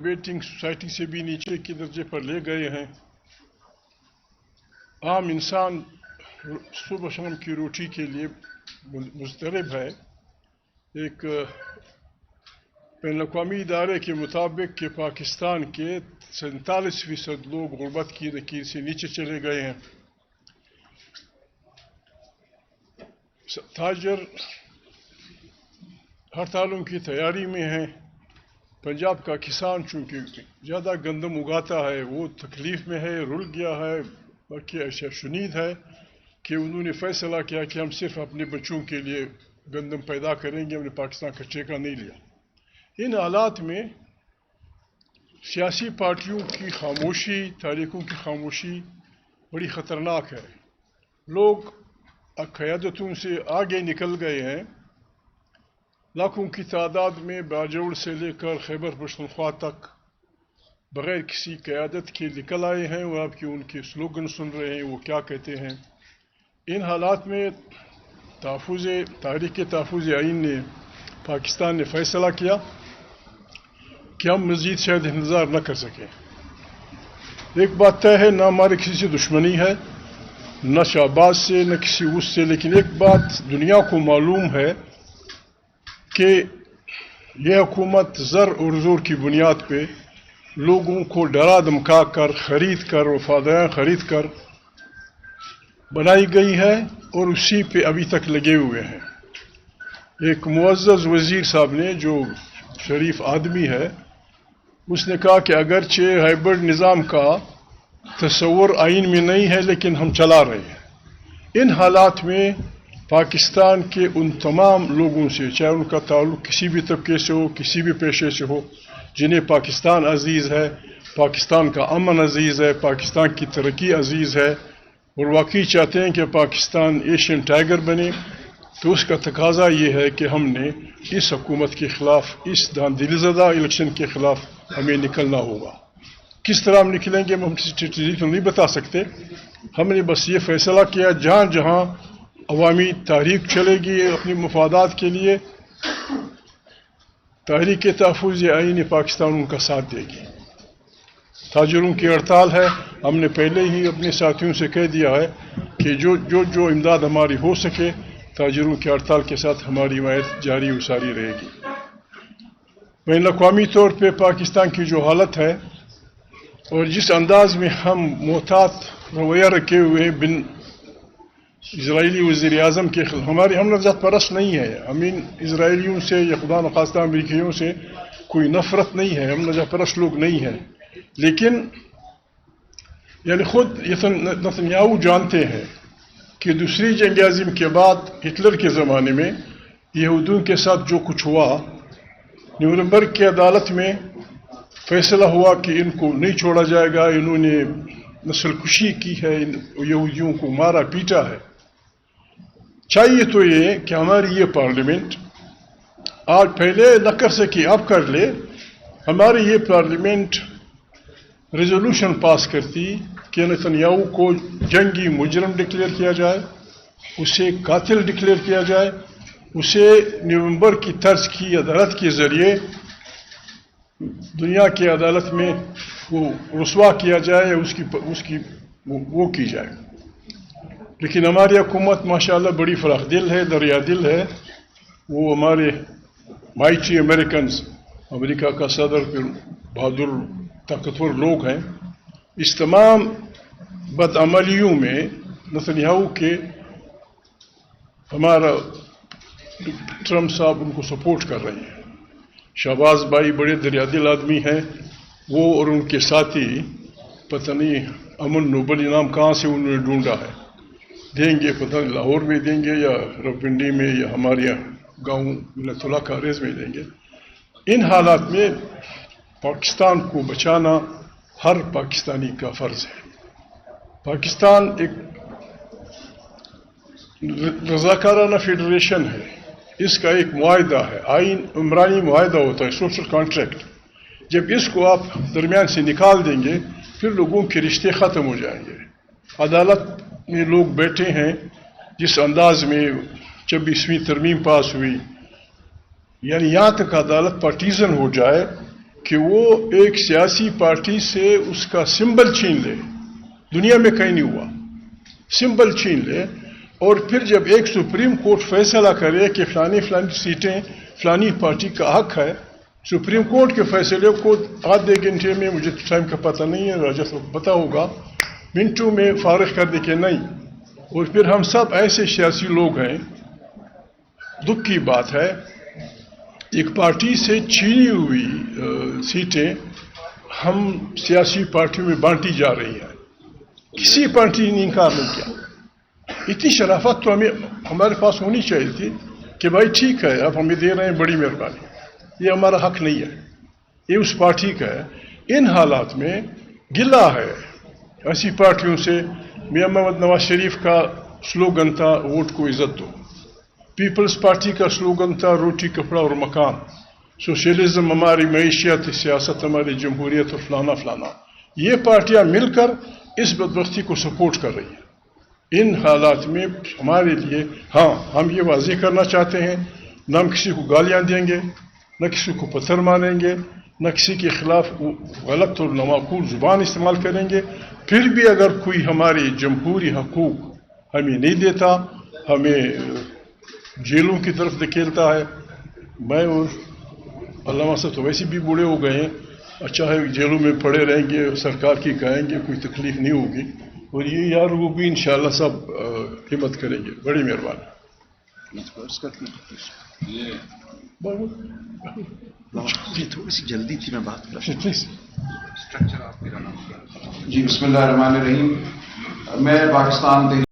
Waiting society سے بھی نیچے کے درجے پر لے گئے ہیں. عام انسان صبح شام کی روٹی کے لیے مضطرب ہے. ایک بین الاقوامی ادارے کے مطابق کہ پاکستان کے 47% لوگ غربت کی لکیر سے نیچے چلے گئے ہیں. تاجر ہڑتالوں کی تیاری میں ہیں. پنجاب کا کسان چونکہ زیادہ گندم اگاتا ہے وہ تکلیف میں ہے، رل گیا ہے. باقی ایسا شنید ہے کہ انہوں نے فیصلہ کیا کہ ہم صرف اپنے بچوں کے لیے گندم پیدا کریں گے، ہم نے پاکستان کا ٹھیکہ نہیں لیا. ان حالات میں سیاسی پارٹیوں کی خاموشی، تاریخوں کی خاموشی بڑی خطرناک ہے. لوگ قیادتوں سے آگے نکل گئے ہیں. لاکھوں کی تعداد میں باجوڑ سے لے کر خیبر پختونخوا تک بغیر کسی قیادت کے نکل آئے ہیں اور آپ ان کے سلوگن سن رہے ہیں وہ کیا کہتے ہیں. ان حالات میں تحریک تحفظ آئین نے پاکستان نے فیصلہ کیا کہ ہم مزید شاید انتظار نہ کر سکیں. ایک بات طے ہے، نہ ہمارے کسی سے دشمنی ہے، نہ شہباز سے نہ کسی اس سے، لیکن ایک بات دنیا کو معلوم ہے کہ یہ حکومت زر اور زور کی بنیاد پہ لوگوں کو ڈرا دھمکا کر خرید کر وفاداریاں خرید کر بنائی گئی ہے اور اسی پہ ابھی تک لگے ہوئے ہیں. ایک معزز وزیر صاحب نے جو شریف آدمی ہے اس نے کہا کہ اگرچہ ہائبرڈ نظام کا تصور آئین میں نہیں ہے لیکن ہم چلا رہے ہیں. ان حالات میں پاکستان کے ان تمام لوگوں سے، چاہے ان کا تعلق کسی بھی طبقے سے ہو، کسی بھی پیشے سے ہو، جنہیں پاکستان عزیز ہے، پاکستان کا امن عزیز ہے، پاکستان کی ترقی عزیز ہے اور واقعی چاہتے ہیں کہ پاکستان ایشین ٹائیگر بنے، تو اس کا تقاضا یہ ہے کہ ہم نے اس حکومت کے خلاف، اس دل زدہ الیکشن کے خلاف ہمیں نکلنا ہوگا. کس طرح ہم نکلیں گے ہم کسی تو نہیں بتا سکتے. ہم نے بس یہ فیصلہ کیا جہاں جہاں عوامی تحریک چلے گی اپنی مفادات کے لیے، تحریک تحفظ آئین پاکستان ان کا ساتھ دے گی. تاجروں کی ہڑتال ہے، ہم نے پہلے ہی اپنے ساتھیوں سے کہہ دیا ہے کہ جو امداد ہماری ہو سکے تاجروں کی ہڑتال کے ساتھ ہماری حمایت جاری و ساری رہے گی. بین الاقوامی طور پہ پاکستان کی جو حالت ہے اور جس انداز میں ہم محتاط رویہ رکھے ہوئے بن اسرائیلی وزیر اعظم کے خلاف، ہم نفرت پرست نہیں ہے، ہم ان اسرائیلیوں سے یا خدا نخواستہ امریکیوں سے کوئی نفرت نہیں ہے، ہم نفرت پرست لوگ نہیں ہیں، لیکن یعنی خود نتنیاہو جانتے ہیں کہ دوسری جنگ عظیم کے بعد ہٹلر کے زمانے میں یہودیوں کے ساتھ جو کچھ ہوا، نیورنبرگ کی عدالت میں فیصلہ ہوا کہ ان کو نہیں چھوڑا جائے گا، انہوں نے نسل کشی کی ہے، یہودیوں کو مارا پیٹا ہے. چاہیے تو یہ کہ ہماری یہ پارلیمنٹ آج پہلے نہ کر سکی اب کر لے. ہماری یہ پارلیمنٹ ریزولوشن پاس کرتی کہ نتنیاہو کو جنگی مجرم ڈکلیئر کیا جائے، اسے قاتل ڈکلیئر کیا جائے، اسے نومبر کی طرز کی عدالت کے ذریعے دنیا کی عدالت میں وہ رسوا کیا جائے، اس کی وہ کی جائے. لیکن ہماری حکومت ماشاءاللہ بڑی فراخ دل ہے، دریا دل ہے. وہ ہمارے مائٹی امریکنز، امریکہ کا صدر بہادر طاقتور لوگ ہیں. اس تمام بدعملیوں میں نتنیاہو کے ہمارا ٹرمپ صاحب ان کو سپورٹ کر رہے ہیں. شہباز بھائی بڑے دریا دل آدمی ہیں، وہ اور ان کے ساتھی پتہ نہیں امن نوبل انعام کہاں سے انہوں نے ڈھونڈا ہے، دیں گے پتہ نہیں لاہور میں دیں گے یا راولپنڈی میں یا ہمارے یہاں گاؤں منت اللہ کاریز میں دیں گے. ان حالات میں پاکستان کو بچانا ہر پاکستانی کا فرض ہے. پاکستان ایک رضاکارانہ فیڈریشن ہے، اس کا ایک معاہدہ ہے، آئین عمرانی معاہدہ ہوتا ہے، سوشل کانٹریکٹ. جب اس کو آپ درمیان سے نکال دیں گے پھر لوگوں کے رشتے ختم ہو جائیں گے. عدالت میں لوگ بیٹھے ہیں جس انداز میں 26ویں ترمیم پاس ہوئی، یعنی یہاں تک عدالت پارٹیزن ہو جائے کہ وہ ایک سیاسی پارٹی سے اس کا سمبل چھین لے. دنیا میں کہیں نہیں ہوا. سمبل چھین لے اور پھر جب ایک سپریم کورٹ فیصلہ کرے کہ فلانی سیٹیں فلانی پارٹی کا حق ہے، سپریم کورٹ کے فیصلے کو آدھے گھنٹے میں، مجھے ٹائم کا پتہ نہیں ہے، راجہ صاحب پتہ ہوگا، منٹوں میں فارغ کر دے کہ نہیں. اور پھر ہم سب ایسے سیاسی لوگ ہیں. دکھ کی بات ہے ایک پارٹی سے چھینی ہوئی سیٹیں ہم سیاسی پارٹیوں میں بانٹی جا رہی ہیں. کسی پارٹی نے انکار نہیں کیا. اتنی شرافت تو ہمارے پاس ہونی چاہیے تھی کہ بھائی ٹھیک ہے اب ہمیں دے رہے ہیں، بڑی مہربانی، یہ ہمارا حق نہیں ہے، یہ اس پارٹی کا ہے. ان حالات میں گلہ ہے ایسی پارٹیوں سے. میاں محمد نواز شریف کا سلوگن تھا ووٹ کو عزت دو. پیپلز پارٹی کا سلوگن تھا روٹی کپڑا اور مکان. سوشلزم ہماری معیشت، سیاست ہماری جمہوریت اور فلانا فلانا. یہ پارٹیاں مل کر اس بدبختی کو سپورٹ کر رہی ہیں. ان حالات میں ہمارے لیے ہاں ہم یہ واضح کرنا چاہتے ہیں، نہ ہم کسی کو گالیاں دیں گے، نہ کسی کو پتھر ماریں گے، نہ کسی کے خلاف غلط اور نامعقول زبان استعمال کریں گے. پھر بھی اگر کوئی ہمارے جمہوری حقوق ہمیں نہیں دیتا، ہمیں جیلوں کی طرف دھکیلتا ہے، میں اور علامہ صاحب تو ویسے بھی بوڑھے ہو گئے ہیں، چاہے جیلوں میں پڑے رہیں گے، سرکار کی کہیں گے، کوئی تکلیف نہیں ہوگی. اور یہ یار وہ بھی انشاءاللہ سب ہمت کریں گے. بڑی مہربانی. جی تھوڑی سی جلدی تھی، میں بات کر جی بسم اللہ الرحمن الرحیم. میں پاکستان